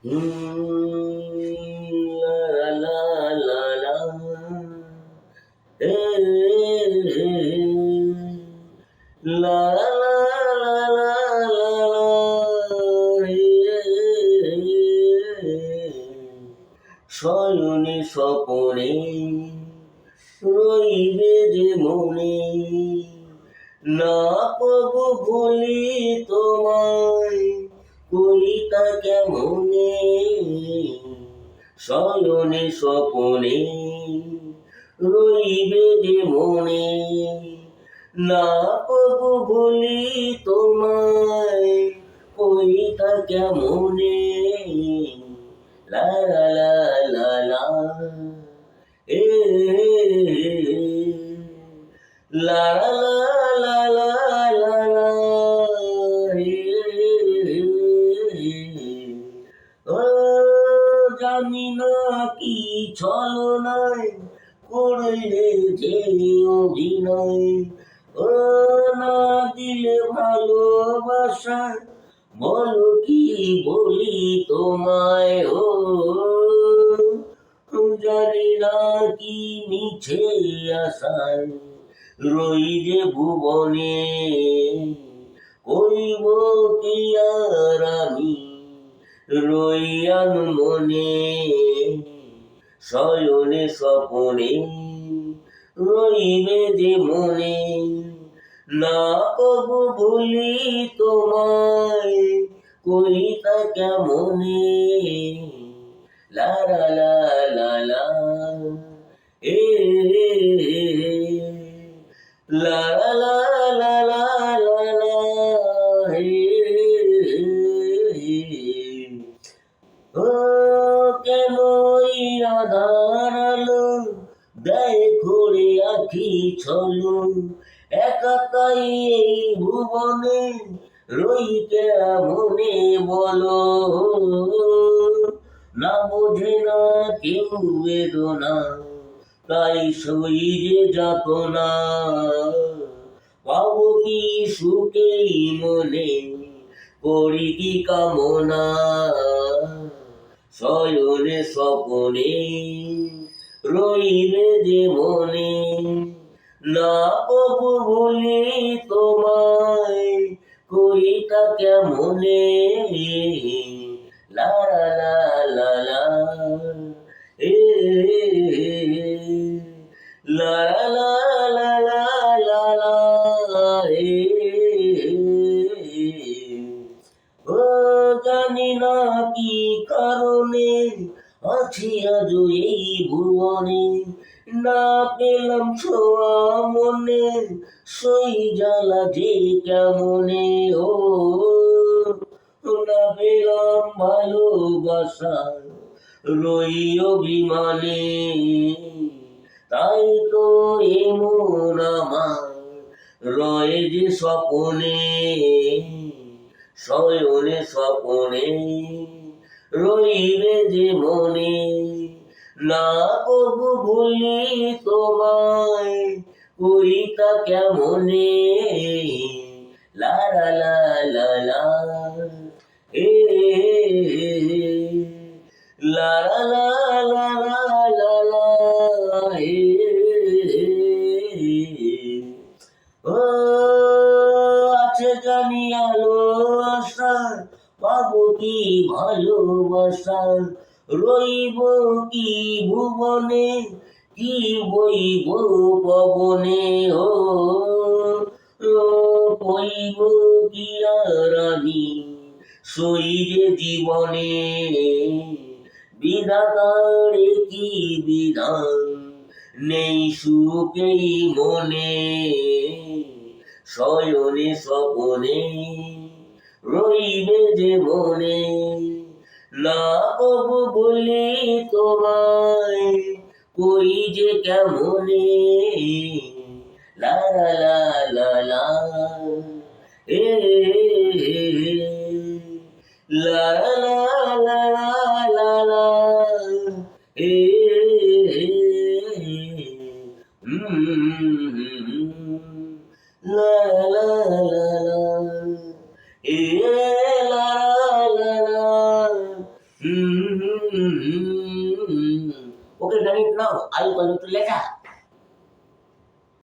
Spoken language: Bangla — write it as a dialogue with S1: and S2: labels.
S1: La la la la, la la la la la, শয়নে স্বপনে রইবে যে মনে, না পাবো ভুলি তোমায়, কইতা কেমনে, শয়নে স্বপনে রইবে যে মনে, না পাবো ভুলি তোমায়, কইতা কেমনে, লা লা লা লা, এ লা লা লা লা লা লা, ও জানি না কি ছলনায় করলে যে অভিনয়, ও না দিলে ভালোবাসা, বলো কি বলি তোমায়, ও জানি না কি মিছে আশায় রই যে ভুবনে, কইব কি আর আমি রইয়ান মনে, শয়নে স্বপনে রইবে যে মনে, না কবু ভুলি তোমায়, কইতা কেমনে, লা লা লা লা লা, এ লা লা লা লা লা লা, ও কেন আধার আলো দেয় ঘুরে আখি ছলো, একাকাই এই ভুবনে রই কেমনে বলো, না বোঝে না কেউ বেদনা, তাই সই যে যাতনা, পাবো কি সুখেই মনে, করি কি কামনা, শয়নে স্বপনে রইবে যে মনে, না কবু ভুলি তোমায়, কইতা কেমনে, লা লা লা লা, এ লা লা লা লা লা লা, ও জানি না কি কারণে আছি আজ এই ভুবনে, না পেলাম ছোঁয়া মনে, সই জ্বালা যে কেমনে, ও না পেলাম ভালোবাসা রই অভিমানে, তাই তো এমন আমার রয়ে যে স্বপনে, শয়নে স্বপনে রইবে যে মনে, না কবু ভুলি তোমায়, কইতা কেমনে, লা লা লা লা লা, এ লা লা লা লা লা লা, ও আছে জানি আলো আশা, পাবো কি ভালোবাসা, রইব কি ভুবনে, কি বইব পবনে, ও কইব কি আর আমি সই যে জীবনে, বিধাতার কি বিধান নেই সুখেই মনে, শয়নে স্বপনে রইবে যে মনে, না কবু বলি তোমায়, কই যে কেমনে, লা লা লা লা, এ লা লা লা লা লা লা, এ লা লা লা লা, এ লা লা লা, ওকে জানিস না আলু কলু তো লেখা